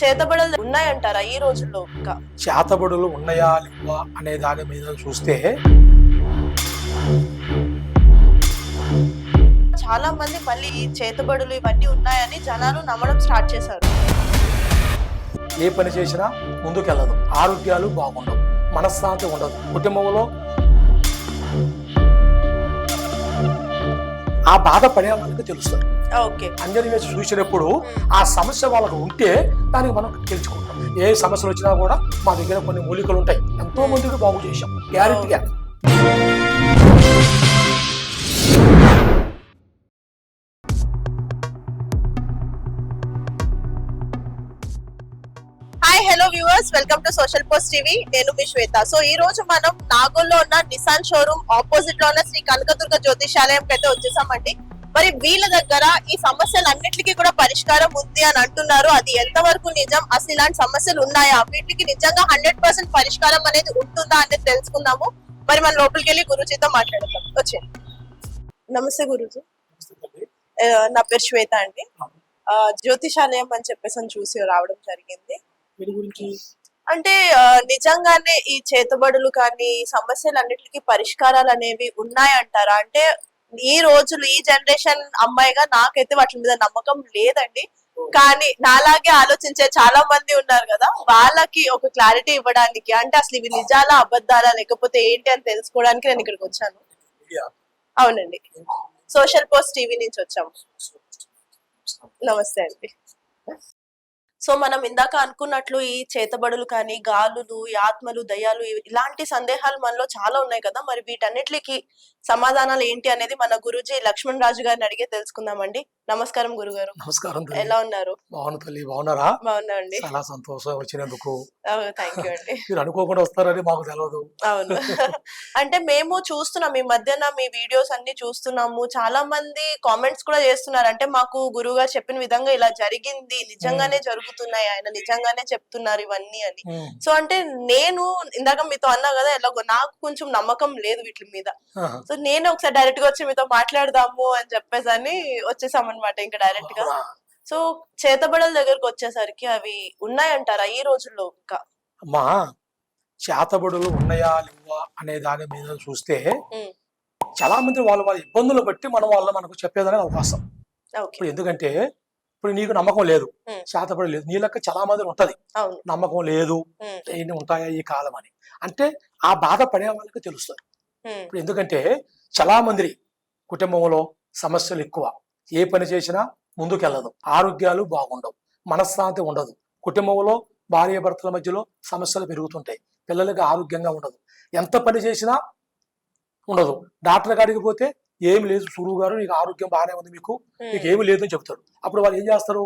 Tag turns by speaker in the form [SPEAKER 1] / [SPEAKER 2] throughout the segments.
[SPEAKER 1] చేతబడులు ఉన్నాయంటారా ఈ రోజుల్లో? ఇంకా
[SPEAKER 2] చేతబడులు ఉన్నాయా లేవా అనే దాని మీద చూస్తే
[SPEAKER 1] చాలా మంది మళ్ళీ ఈ చేతబడులు ఇవన్నీ ఉన్నాయని జనాలు నమ్మడం స్టార్ట్ చేశారు.
[SPEAKER 2] ఏ పని చేసినా ముందుకెళ్ళదు, ఆరోగ్యాలు బాగుండవు, మనశ్శాంతి ఉండదు, కుటుంబంలో ఆ బాధ పడే వాళ్ళకి తెలుస్తుంది. అంజలి వేసి చూసినప్పుడు ఆ సమస్య వాళ్ళకు ఉంటే దానికి మనం తెలుసుకుంటాం. ఏ సమస్యలు వచ్చినా కూడా మా దగ్గర కొన్ని మూలికలు ఉంటాయి, ఎంతో మందికి బాగు చేశాం గ్యారెంటీగా.
[SPEAKER 1] Hi hello viewers, welcome to social post TV. నేను మీ శ్వేత. సో ఈ రోజు మనం నాగోల్లో ఉన్న నిసాన్ షోరూమ్ ఆపోజిట్ లో ఉన్న శ్రీ కనకదుర్గ జ్యోతిషాలయం అయితే వచ్చేసామండి. మరి వీళ్ళ దగ్గర ఈ సమస్యలన్నిటికీ కూడా పరిష్కారం ఉంది అని అంటున్నారు. అది ఎంతవరకు నిజం, అసలు ఇలాంటి సమస్యలు ఉన్నాయా, వీటికి నిజంగా 100% పరిష్కారం అనేది ఉంటుందా అనేది తెలుసుకుందాము. మరి మన లోపలికి వెళ్ళి గురూజీతో మాట్లాడతాం. వచ్చేయండి. నమస్తే గురూజీ, నా పేరు శ్వేత అండి. జ్యోతిషాలయం అని చెప్పేసి చూసి రావడం జరిగింది. అంటే నిజంగానే ఈ చేతబడులు కానీ సమస్యలన్నిటికీ పరిష్కారాలు అనేవి ఉన్నాయంటారా? అంటే ఈ రోజులు ఈ జనరేషన్ అమ్మాయిగా నాకైతే వాటి మీద నమ్మకం లేదండి. కానీ నాలాగే ఆలోచించే చాలా మంది ఉన్నారు కదా, వాళ్ళకి ఒక క్లారిటీ ఇవ్వడానికి, అంటే అసలు ఇవి నిజాలా అబద్ధాలా లేకపోతే ఏంటి అని తెలుసుకోవడానికి నేను ఇక్కడికి వచ్చాను. అవునండి, సోషల్ పోస్ట్ టీవీ నుంచి వచ్చాము. నమస్తే అండి. సో మనం ఇందాక అనుకున్నట్లు ఈ చేతబడులు కానీ గాలులు, ఈ ఆత్మలు, దయ్యాలు, ఇలాంటి సందేహాలు మనలో చాలా ఉన్నాయి కదా. మరి వీటన్నిటికి సమాధానాలు ఏంటి అనేది మన గురూజీ లక్ష్మణ్ రాజు గారిని అడిగే తెలుసుకుందామండి. నమస్కారం గురుగారు.
[SPEAKER 2] నమస్కారం.
[SPEAKER 1] ఎలా ఉన్నారు?
[SPEAKER 2] బాగున్నా తల్లి, బాగున్నారా?
[SPEAKER 1] బాగున్నా అండి.
[SPEAKER 2] చాలా సంతోషం వచ్చినందుకు.
[SPEAKER 1] థ్యాంక్ యూ అండి.
[SPEAKER 2] మీరు అనుకోకుండా వస్తారని మాకు తెలియదు.
[SPEAKER 1] అవును, అంటే మేము చూస్తున్నాం ఈ మధ్యన మీ వీడియోస్ అన్ని చూస్తున్నాము. చాలా మంది కామెంట్స్ కూడా చేస్తున్నారు, అంటే మాకు గురువు గారు చెప్పిన విధంగా ఇలా జరిగింది, నిజంగానే జరుగుతున్నాయి, ఆయన నిజంగానే చెప్తున్నారు ఇవన్నీ అని. సో అంటే నేను ఇందాక మీతో అన్నా కదా, ఎలాగో నాకు కొంచెం నమ్మకం లేదు వీటి మీద. సో నేను ఒకసారి డైరెక్ట్ గా వచ్చి మీతో మాట్లాడదాము అని చెప్పేసి అని వచ్చేసామన్నమాట ఇంకా డైరెక్ట్ గా. సో చేతబడుల దగ్గరకు వచ్చేసరికి అవి ఉన్నాయంటారా ఈ రోజుల్లో? ఇంకా
[SPEAKER 2] అమ్మా, చేతబడులు ఉన్నాయా లేవా అనే దాని మీద చూస్తే చాలా మంది వాళ్ళ ఇబ్బందులు బట్టి మనకు చెప్పేదానికి అవకాశం. ఇప్పుడు ఎందుకంటే ఇప్పుడు నీకు నమ్మకం లేదు, చేతబడి లేదు, నీ లెక్క చాలా మంది ఉంటది నమ్మకం లేదు, ఎన్ని ఉంటాయా ఈ కాలం అని. అంటే ఆ బాధ పడే వాళ్ళకి తెలుస్తుంది. ఇప్పుడు ఎందుకంటే చాలా మంది కుటుంబంలో సమస్యలు ఎక్కువ, ఏ పని చేసినా ముందుకెళ్ళదు, ఆరోగ్యాలు బాగుండవు, మనశ్శాంతి ఉండదు, కుటుంబంలో భార్య భర్తల మధ్యలో సమస్యలు పెరుగుతుంటాయి, పిల్లలకి ఆరోగ్యంగా ఉండదు, ఎంత పని చేసినా ఉండదు. డాక్టర్ కాడికి పోతే ఏమి లేదు సురువు గారు, నీకు ఆరోగ్యం బాగానే ఉంది, మీకు ఏమి లేదు అని చెప్తాడు. అప్పుడు వాళ్ళు ఏం చేస్తారు,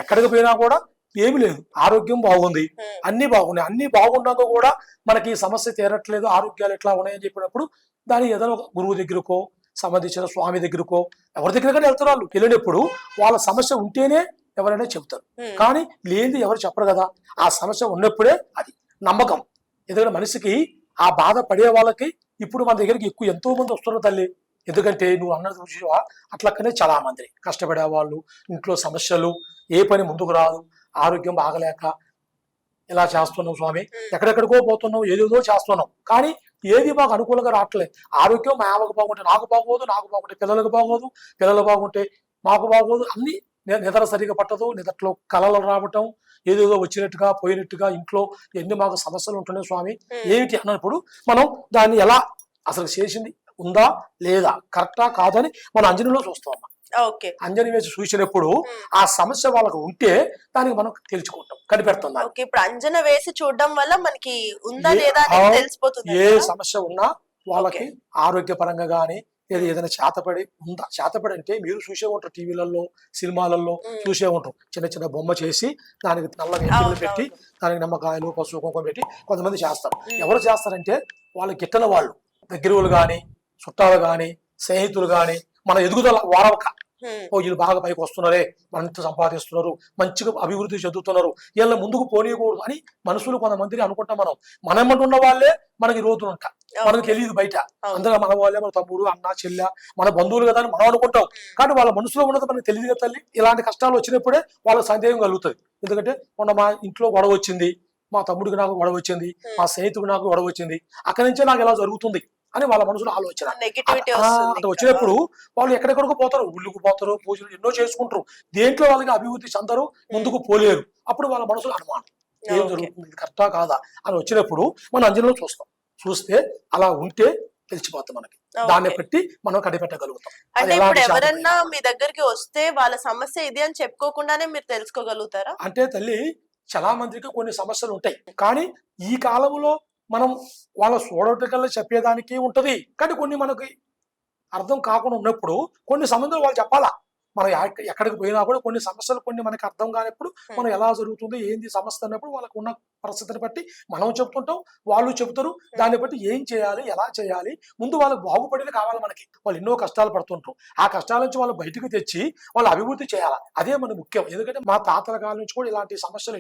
[SPEAKER 2] ఎక్కడికి పోయినా కూడా ఏమి లేదు, ఆరోగ్యం బాగుంది, అన్ని బాగున్నాయి, అన్ని బాగున్నాక కూడా మనకి ఈ సమస్య తీరట్లేదు, ఆరోగ్యాలు ఎట్లా ఉన్నాయని చెప్పినప్పుడు దాని ఏదైనా గురువు దగ్గరకో సంబంధించిన స్వామి దగ్గరకో ఎవరి దగ్గరకైనా వెళ్తారు. వాళ్ళు వెళ్ళినప్పుడు వాళ్ళ సమస్య ఉంటేనే ఎవరైనా చెప్తారు, కానీ లేనిది ఎవరు చెప్పరు కదా. ఆ సమస్య ఉన్నప్పుడే అది నమ్మకం. ఎందుకంటే మనిషికి ఆ బాధ పడే వాళ్ళకి ఇప్పుడు మన దగ్గరికి ఎక్కువ ఎంతో మంది వస్తున్నారు తల్లి. ఎందుకంటే నువ్వు అన్నది చూసావా, అట్లక్కనే చాలా మంది కష్టపడే వాళ్ళు, ఇంట్లో సమస్యలు, ఏ పని ముందుకు రాదు, ఆరోగ్యం బాగలేక ఇలా చేస్తున్నావు స్వామి, ఎక్కడెక్కడికో పోతున్నావు, ఏదేదో చేస్తున్నావు, కానీ ఏది మాకు అనుకూలంగా రావట్లేదు. ఆరోగ్యం మా ఆమెకు బాగుంటే నాకు బాగోదు, నాకు బాగుంటే పిల్లలకు బాగోదు, పిల్లలు బాగుంటే మాకు బాగోదు, అన్ని నిద్ర సరిగా పట్టదు, నిద్రలో కలలు రావటం, ఏదేదో వచ్చినట్టుగా పోయినట్టుగా, ఇంట్లో ఎన్ని మాకు సమస్యలు ఉంటున్నాయి స్వామి ఏమిటి అన్నప్పుడు మనం దాన్ని ఎలా అసలు చేసింది ఉందా లేదా, కరెక్టా కాదని మనం అంజనీలో చూస్తాం. అంజని వేసి చూసినప్పుడు ఆ సమస్య వాళ్ళకు ఉంటే దానికి మనం తెలుసుకుంటాం, కనిపెడుతున్నాం.
[SPEAKER 1] ఇప్పుడు అంజన వేసి చూడడం వల్ల మనకి ఉందా లేదా తెలిసిపోతుంది.
[SPEAKER 2] ఏ సమస్య ఉన్నా వాళ్ళకి ఆరోగ్యపరంగా గానీ ఏదైనా చేతపడి ఉందా, చేతపడి అంటే మీరు చూసే ఉంటారు, టీవీలలో సినిమాలలో చూసే ఉంటాం, చిన్న చిన్న బొమ్మ చేసి దానికి నల్ల వెంట్రుకలు పెట్టి దానికి నిమ్మకాయలు పసుపు కుంకుమ పెట్టి కొంతమంది చేస్తారు. ఎవరు చేస్తారంటే వాళ్ళకి గిట్టని వాళ్ళు, దగ్గర వాళ్ళు గాని, చుట్టాలు గాని, స్నేహితులు గాని, మన ఎదుగుదల వారవక ఓ వీళ్ళు బాగా పైకి వస్తున్నారే, మరింత సంపాదిస్తున్నారు, మంచిగా అభివృద్ధి చెందుతున్నారు, వీళ్ళ ముందుకు పోనీయకూడదు అని మనుషులు కొంతమందిని అనుకుంటాం. మనం ఎమ్మటున్న వాళ్ళే మనకి రోజులు ఉంటా, మనకు తెలియదు బయట. అందులో మన వాళ్ళే, మన తమ్ముడు, అన్న, చెల్లె, మన బంధువులు కదా అని మనం అనుకుంటాం. కానీ వాళ్ళ మనసులో ఉన్నది మనకు తెలియదు కదా తల్లి. ఇలాంటి కష్టాలు వచ్చినప్పుడే వాళ్ళకి సందేహం కలుగుతుంది. ఎందుకంటే మొన్న మా ఇంట్లో గొడవ వచ్చింది, మా తమ్ముడికి నాకు గొడవ వచ్చింది, మా స్నేహితుడికి నాకు గొడవ వచ్చింది, అక్కడి నుంచే నాకు ఇలా జరుగుతుంది అని వాళ్ళ మనసులో ఆలోచన. అట్లా వచ్చినప్పుడు వాళ్ళు ఎక్కడెక్కడికి పోతారు, ఊళ్ళకు పోతారు, పూజలు ఎన్నో చేసుకుంటారు, దేంట్లో వాళ్ళకి అభివృద్ధి చెందరు, ముందుకు పోలేరు. అప్పుడు వాళ్ళ మనసులో అనుమానం, ఏం జరుగుతుంది, ఇది కరెక్టా కాదా అని వచ్చినప్పుడు మనం అంజనలో చూస్తాం. చూస్తే అలా ఉంటే తెలిసిపోతాం మనకి, దాన్ని బట్టి మనం కనిపెట్టగలుగుతాం.
[SPEAKER 1] అంటే ఇప్పుడు ఎవరన్నా మీ దగ్గరికి వస్తే వాళ్ళ సమస్య ఇది అని చెప్పుకోకుండానే మీరు తెలుసుకోగలుగుతారా?
[SPEAKER 2] అంటే తల్లి, చాలా మందికి కొన్ని సమస్యలు ఉంటాయి, కానీ ఈ కాలంలో మనం వాళ్ళ చూడటకల్లా చెప్పేదానికి ఉంటది. కానీ కొన్ని మనకి అర్థం కాకుండా ఉన్నప్పుడు కొన్ని సమస్యలు వాళ్ళు చెప్పాలా. మనం ఎక్కడికి పోయినా కూడా కొన్ని సమస్యలు కొన్ని మనకి అర్థం కానప్పుడు మనం ఎలా జరుగుతుంది, ఏంది సమస్య అన్నప్పుడు వాళ్ళకు ఉన్న పరిస్థితిని బట్టి మనం చెప్తుంటాం, వాళ్ళు చెబుతారు. దాన్ని బట్టి ఏం చేయాలి, ఎలా చేయాలి, ముందు వాళ్ళకి బాగుపడేది కావాలి. మనకి వాళ్ళు ఎన్నో కష్టాలు పడుతుంటారు, ఆ కష్టాల నుంచి వాళ్ళు బయటకు తెచ్చి వాళ్ళు అభివృద్ధి చేయాలి. అదే మనకు ముఖ్యం. ఎందుకంటే మా తాతల కాలం నుంచి కూడా ఇలాంటి సమస్యలు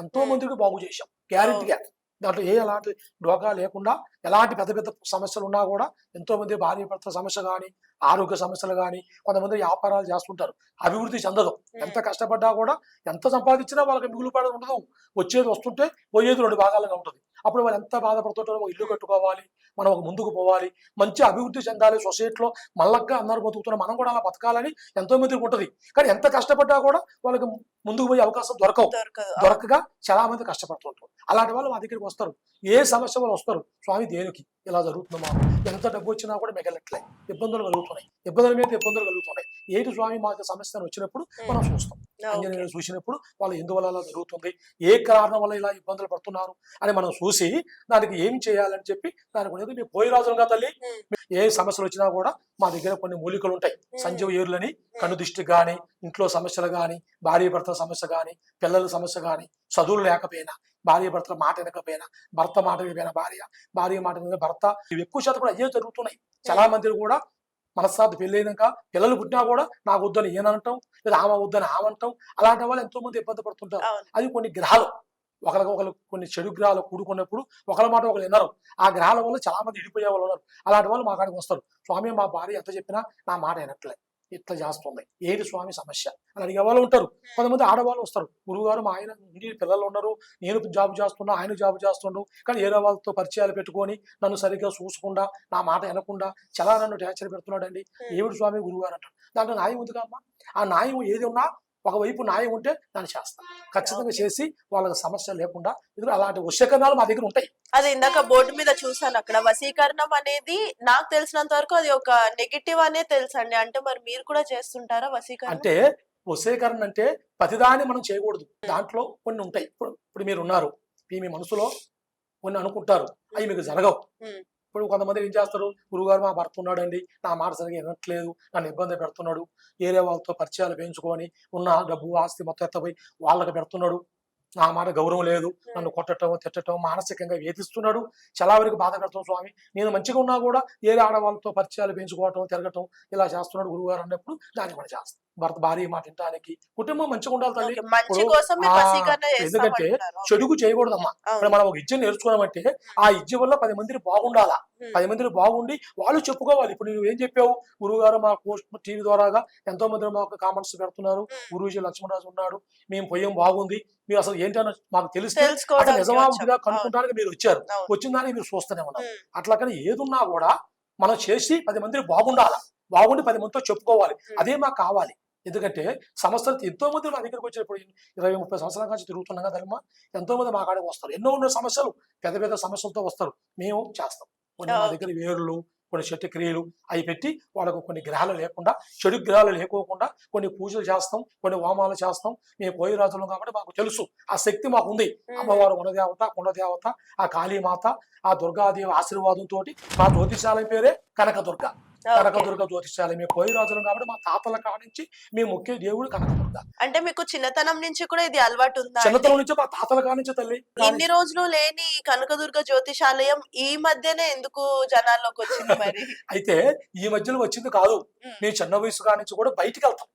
[SPEAKER 2] ఎంతో మందికి బాగు చేశాం గ్యారెంటీగా. దాంట్లో ఎలాంటి డోకా లేకుండా, ఎలాంటి పెద్ద పెద్ద సమస్యలు ఉన్నా కూడా ఎంతో మంది భార్య భర్తల సమస్య కానీ, ఆరోగ్య సమస్యలు కానీ, కొంతమంది వ్యాపారాలు చేస్తుంటారు, అభివృద్ధి చెందదు. ఎంత కష్టపడ్డా కూడా, ఎంత సంపాదించినా వాళ్ళకి మిగులు పడదు ఉండదు. వచ్చేది వస్తుంటే పోయేది రెండు భాగాలుగా ఉంటుంది. అప్పుడు వాళ్ళు ఎంత బాధపడుతుంటారో, ఒక ఇల్లు కట్టుకోవాలి, మనం ఒక ముందుకు పోవాలి, మంచి అభివృద్ధి చెందాలి, సొసైటీలో మళ్ళగ్గా అందరూ బతుకుతున్నారు, మనం కూడా అలా బతకాలని ఎంతో మందికి ఉంటుంది. కానీ ఎంత కష్టపడ్డా కూడా వాళ్ళకి ముందుకు పోయే అవకాశం దొరకగా చాలా మంది కష్టపడుతుంటారు. అలాంటి వాళ్ళు మా దగ్గరికి వస్తారు. ఏ సమస్య వాళ్ళు వస్తారు, స్వామి దేనికి ఇలా జరుగుతుందా, ఎంత డబ్బు వచ్చినా కూడా మిగలట్లే, ఇబ్బందులు కలుగుతున్నాయి, ఇబ్బందుల మీద ఇబ్బందులు కలుగుతున్నాయి, ఏంటి స్వామి మాకు సమస్య వచ్చినప్పుడు మనం చూస్తాం. అంజనేయులు చూసినప్పుడు వాళ్ళు ఎందువల్ల అలా జరుగుతుంది, ఏ కారణం వల్ల ఇలా ఇబ్బందులు పడుతున్నారు అని మనం చూసి దానికి ఏం చేయాలని చెప్పి దానికి అనేది మేము పోయి రాజులుగా తల్లి. ఏ సమస్యలు వచ్చినా కూడా మా దగ్గర కొన్ని మూలికలు ఉంటాయి. సంజీవ ఏరులని, కన్ను దృష్టి కానీ, ఇంట్లో సమస్యలు కానీ, భార్య భర్తల సమస్య కానీ, పిల్లల సమస్య కానీ, చదువులు లేకపోయినా, భార్య భర్తల మాట వినకపోయినా, భర్త మాట విన భార్య, భార్య మాట విన భర్త, ఇవి ఎక్కువ శాతం కూడా అయ్యే జరుగుతున్నాయి. చాలా మంది కూడా మనస్సార్థి పెళ్ళైనాక పిల్లలు పుట్టినా కూడా నాకు వద్దని ఈయనంటాం, లేదా ఆమె వద్దని ఆమంటాం. అలాంటి వాళ్ళు ఎంతో మంది ఇబ్బంది పడుతుంటారు. అది కొన్ని గ్రహాలు, ఒకరు కొన్ని చెడు గ్రహాలు కూడుకున్నప్పుడు ఒకరి మాట ఒకరు వినరు. ఆ గ్రహాల వల్ల చాలా మంది ఇడిపోయే వాళ్ళు ఉన్నారు. అలాంటి వాళ్ళు మా కాడికి వస్తారు. స్వామి మా భార్య ఎంత చెప్పినా నా మాట వినట్లే, ఇట్లా చేస్తుంది, ఏది స్వామి సమస్య అని అడిగే వాళ్ళు ఉంటారు. కొంతమంది ఆడవాళ్ళు వస్తారు, గురువుగారు మా ఆయన పిల్లలు ఉన్నారు, నేను జాబ్ చేస్తున్నా, ఆయన జాబ్ చేస్తుండు, కానీ ఏదో వాళ్ళతో పరిచయాలు పెట్టుకొని నన్ను సరిగ్గా చూసకుండా, నా మాట వినకుండా చాలా నన్ను టార్చర్ పెడుతున్నాడు అండి, ఏమిటి స్వామి గురువుగారు అంటారు. దాంట్లో న్యాయం ఉంది కదమ్మా. ఆ న్యాయం ఏది ఉన్నా ఒకవైపు న్యాయం ఉంటే దాన్ని చేస్తాం, ఖచ్చితంగా చేసి వాళ్ళకి సమస్య లేకుండా. ఇది అలాంటి వశీకరణాలు మా దగ్గర ఉంటాయి.
[SPEAKER 1] అది ఇందాక బోర్డు మీద చూసాను, అక్కడ వశీకరణం అనేది నాకు తెలిసినంత వరకు అది ఒక నెగిటివ్ అనే తెలుసండి. అంటే మరి మీరు కూడా చేస్తుంటారా వశీకరణ?
[SPEAKER 2] అంటే వశీకరణ అంటే ప్రతిదాన్ని మనం చేయకూడదు, దాంట్లో కొన్ని ఉంటాయి. ఇప్పుడు మీరు ఉన్నారు, మీ మనసులో కొన్ని అనుకుంటారు, అవి మీకు జరగవు. ఇప్పుడు కొంతమంది ఏం చేస్తారు, గురువుగారు మా భర్త ఉన్నాడండి, నా మాట సరిగా వినట్లేదు, నన్ను ఇబ్బంది పెడుతున్నాడు, ఏరే వాళ్ళతో పరిచయాలు పెంచుకొని ఉన్న డబ్బు ఆస్తి మొత్తం ఎత్తపోయి వాళ్ళకి పెడుతున్నాడు, నా మాట గౌరవం లేదు, నన్ను కొట్టడం తిట్టడం మానసికంగా వేధిస్తున్నాడు, చాలా వరకు బాధ పెడతాం స్వామి, నేను మంచిగా ఉన్నా కూడా ఏరే ఆడవాళ్ళతో పరిచయాలు పెంచుకోవటం తిరగటం ఇలా చేస్తున్నాడు గురువుగారు అన్నప్పుడు దాన్ని మనం చేస్తాం. భర్త భార్య మాట వినడానికి, కుటుంబం మంచిగా ఉండాలి తల్లి. ఎందుకంటే చెడుగు చేయకూడదమ్మా. ఇప్పుడు మనం ఒక ఇజ్జ నేర్చుకున్నామంటే ఆ ఇజ్జ వల్ల 10 మందిని బాగుండాలా, 10 మందిని బాగుండి వాళ్ళు చెప్పుకోవాలి. ఇప్పుడు నువ్వు ఏం చెప్పావు, గురువు గారు మా టీవీ ద్వారాగా ఎంతో మంది మాకు కామెంట్స్ పెడుతున్నారు, గురూజీ లక్ష్మణరాజు ఉన్నాడు, మేము పోయాం బాగుంది, మీరు అసలు ఏంటన్నా మాకు తెలిస్తే నిజమాగా కనుక్కుంటానికి మీరు వచ్చారు, వచ్చిన దాన్ని మీరు చూస్తూనే ఉన్నారు. అట్లా కానీ ఏదున్నా కూడా మనం చేసి 10 మందిని బాగుండాలా, బాగుండి 10 మందితో చెప్పుకోవాలి, అదే మాకు కావాలి. ఎందుకంటే సమస్యలు ఎంతో మంది మా దగ్గరికి వచ్చినప్పుడు 20-30 సంవత్సరాల నుంచి తిరుగుతున్నాం కదా అమ్మా, ఎంతో మంది మా కాడికి వస్తారు, ఎన్నో ఉన్న సమస్యలు, పెద్ద పెద్ద సమస్యలతో వస్తారు, మేము చేస్తాం. కొన్ని మా దగ్గర వేరులు, కొన్ని చెట్టు క్రియలు అవి పెట్టి వాళ్ళకు కొన్ని గ్రహాలు లేకుండా, చెడు గ్రహాలు లేకోకుండా కొన్ని పూజలు చేస్తాం, కొన్ని హోమాలు చేస్తాం. మేము పోయి రాజులం కాబట్టి మాకు తెలుసు, ఆ శక్తి మాకు ఉంది. అమ్మవారు వనదేవత, కుండదేవత, ఆ కాళీమాత, ఆ దుర్గాదేవి ఆశీర్వాదంతో మా జ్యోతిషాలయం పేరే కనకదుర్గ. కనకదుర్గ జ్యోతిష్యాలయం పోయి రాజులం కాబట్టి మా తాతల కాడ నుంచి మేము ముఖ్య దేవుడు కనకదుర్గ.
[SPEAKER 1] అంటే మీకు చిన్నతనం నుంచి కూడా ఇది అలవాటు ఉందా?
[SPEAKER 2] చిన్నతనం నుంచి మా తాతల కాడ నుంచి తల్లి.
[SPEAKER 1] ఇన్ని రోజులు లేని కనకదుర్గ జ్యోతిషాలయం ఈ మధ్యనే ఎందుకు జనాల్లోకి వచ్చింది మరి?
[SPEAKER 2] అయితే ఈ మధ్యలో వచ్చింది కాదు, నేను చిన్న వయసు కాడ నుంచి కూడా బయటికి వెళ్తాం.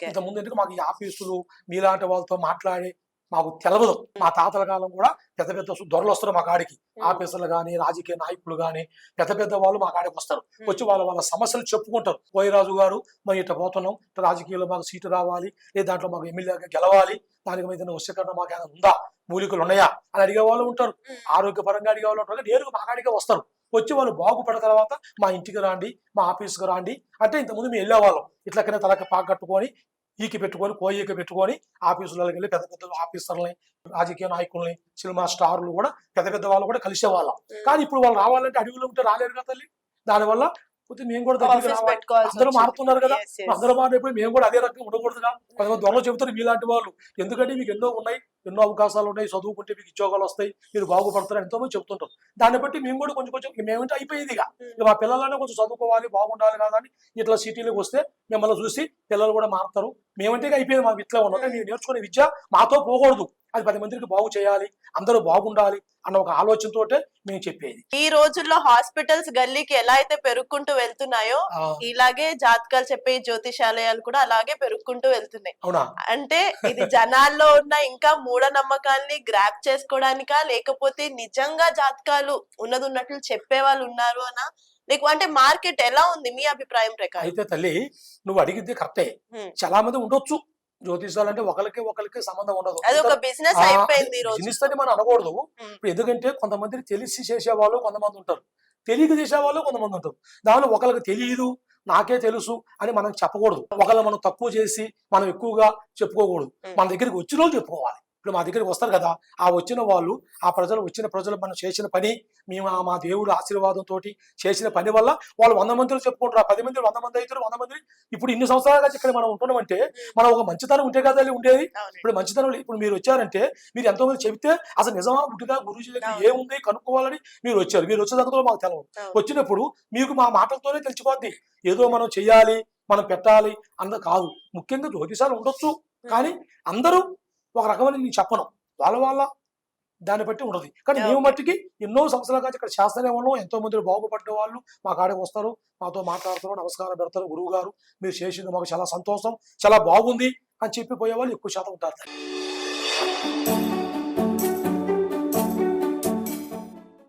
[SPEAKER 2] ఇంత ముందు ఎందుకు మాకు ఈ ఆఫీసులు మీలాంటి వాళ్ళతో మాట్లాడి మాకు తెలవదు. మా తాతల కాలం కూడా పెద్ద పెద్ద దొరలు వస్తారు మా కాడికి, ఆఫీసర్లు కానీ రాజకీయ నాయకులు కానీ పెద్ద పెద్ద వాళ్ళు మా కాడికి వస్తారు. వచ్చి వాళ్ళ సమస్యలు చెప్పుకుంటారు. పోయిరాజు గారు మేము ఇట్లా పోతున్నాం, ఇట్లా రాజకీయాల్లో మాకు సీటు రావాలి, లేదా దాంట్లో మాకు ఎమ్మెల్యేగా గెలవాలి, దానికి మీద వశ్యకరణ మాకు ఏమైనా ఉందా, మూలికలు ఉన్నాయా అని అడిగే వాళ్ళు ఉంటారు. ఆరోగ్యపరంగా అడిగే వాళ్ళు ఉంటారు. నేరుగా మా కాడికే వస్తారు. వచ్చి వాళ్ళు బాగుపడిన తర్వాత మా ఇంటికి రాండి, మా ఆఫీస్కి రాండి అంటే ఇంతకుముందు మేము వెళ్ళేవాళ్ళం. ఇట్లకనే తలకి పాక కట్టుకొని ఈకి పెట్టుకొని కోయికి పెట్టుకొని ఆఫీసులకు వెళ్ళి పెద్ద పెద్ద ఆఫీసర్లని, రాజకీయ నాయకుల్ని, సినిమా స్టార్లు కూడా పెద్ద పెద్ద వాళ్ళు కూడా కలిసేవాళ్ళం. కానీ ఇప్పుడు వాళ్ళు రావాలంటే అడవిలో ఉంటే రాలేరు కదా తల్లి. దానివల్ల మేము కూడా అందరూ మారుతున్నారు కదా, అందరూ మారినప్పుడు మేము కూడా అదే రకంగా ఉండకూడదుగా. కొంతమంది దొరలు చెబుతారు మీలాంటి వాళ్ళు, ఎందుకంటే మీకు ఎన్నో ఉన్నాయి, ఎన్నో అవకాశాలు ఉన్నాయి, చదువుకుంటే మీకు ఉద్యోగాలు వస్తాయి, మీరు బాగుపడతారు ఎంతో మంది చెప్తుంటారు. దాన్ని బట్టి మేము కూడా కొంచెం కొంచెం మేమంటే అయిపోయింది. ఇక మా పిల్లలనే కొంచెం చదువుకోవాలి, బాగుండాలి కదా అని ఇట్లా సిటీలకు వస్తే మిమ్మల్ని చూసి పిల్లలు కూడా మారుతారు. మేమంటే అయిపోయింది, మాకు ఇట్లా ఉన్నాం. మేము నేర్చుకునే విద్య మాతో పోకూడదు, అది 10 మందికి బాగు చేయాలి, అందరూ బాగుండాలి అన్న ఒక ఆలోచనతోటే మేము చెప్పేది.
[SPEAKER 1] ఈ రోజుల్లో హాస్పిటల్స్ గల్లీకి ఎలా అయితే పెరుగుకుంటూ వెళ్తున్నాయో ఇలాగే జాతకాలు చెప్పే జ్యోతిషాలయాలు కూడా అలాగే పెరుగుకుంటూ వెళ్తున్నాయి.
[SPEAKER 2] అవునా?
[SPEAKER 1] అంటే ఇది జనాల్లో ఉన్న ఇంకా మూఢనమ్మకాల్ని గ్రాప్ చేసుకోవడానికా, లేకపోతే నిజంగా జాతకాలు ఉన్నది ఉన్నట్లు చెప్పే వాళ్ళు ఉన్నారు అనా, లేకు అంటే మార్కెట్ ఎలా ఉంది మీ అభిప్రాయం ప్రకారం?
[SPEAKER 2] అయితే తల్లి నువ్వు అడిగింది కరెక్టే. చాలా మంది ఉండొచ్చు జ్యోతిషాలు అంటే ఒకరికి సంబంధం ఉండదు.
[SPEAKER 1] అది ఒక బిజినెస్ అయిపోయింది.
[SPEAKER 2] బిజినెస్ అని మనం అనకూడదు. ఎందుకంటే కొంతమంది తెలిసి చేసేవాళ్ళు కొంతమంది ఉంటారు, తెలియక చేసేవాళ్ళు కొంతమంది ఉంటారు. దానిలో ఒకరికి తెలియదు, నాకే తెలుసు అని మనం చెప్పకూడదు. ఒకళ్ళు మనం తక్కువ చేసి మనం ఎక్కువగా చెప్పుకోకూడదు. మన దగ్గరికి వచ్చిన వాళ్ళు చెప్పుకోవాలి. ఇప్పుడు మా దగ్గరికి వస్తారు కదా, ఆ వచ్చిన వాళ్ళు, ఆ వచ్చిన ప్రజలు మనం చేసిన పని, మేము మా దేవుడు ఆశీర్వాదంతో చేసిన పని వల్ల వాళ్ళు 100 మందిలో చెప్పుకుంటారు. 10 మంది 100 మంది అవుతారు. 100 మంది ఇప్పుడు ఇన్ని సంవత్సరాలుగా ఇక్కడ మనం ఉంటున్నామంటే మనం ఒక మంచితనం ఉంటే కదా ఉండేది. ఇప్పుడు మంచితనం ఇప్పుడు మీరు వచ్చారంటే మీరు ఎంతో మంది చెబితే అసలు నిజమా గుడ్డిగా గురుజీ దగ్గర ఏముంది కనుక్కోవాలని మీరు వచ్చారు. మీరు వచ్చే సంగతిలో మాకు తెలవదు. వచ్చినప్పుడు మీకు మా మాటలతోనే తెలిసిపోద్ది. ఏదో మనం చెయ్యాలి, మనం పెట్టాలి అన్న కాదు. ముఖ్యంగా జ్యోతిషాలు ఉండొచ్చు, కానీ అందరూ ఒక రకమైన నేను చెప్పను, వాళ్ళ దాన్ని బట్టి ఉండదు. కానీ మేము మట్టికి ఎన్నో సంవత్సరాలుగా ఇక్కడ శాస్త్రనే ఉన్నాం. ఎంతో మంది బాగుపడ్డ వాళ్ళు మా కాడికి వస్తారు, మాతో మాట్లాడుతారు, నమస్కారం పెడతారు. గురువు గారు మీరు చేసింది మాకు చాలా సంతోషం, చాలా బాగుంది అని చెప్పి పోయే వాళ్ళు ఎక్కువ శాతం ఉంటారు.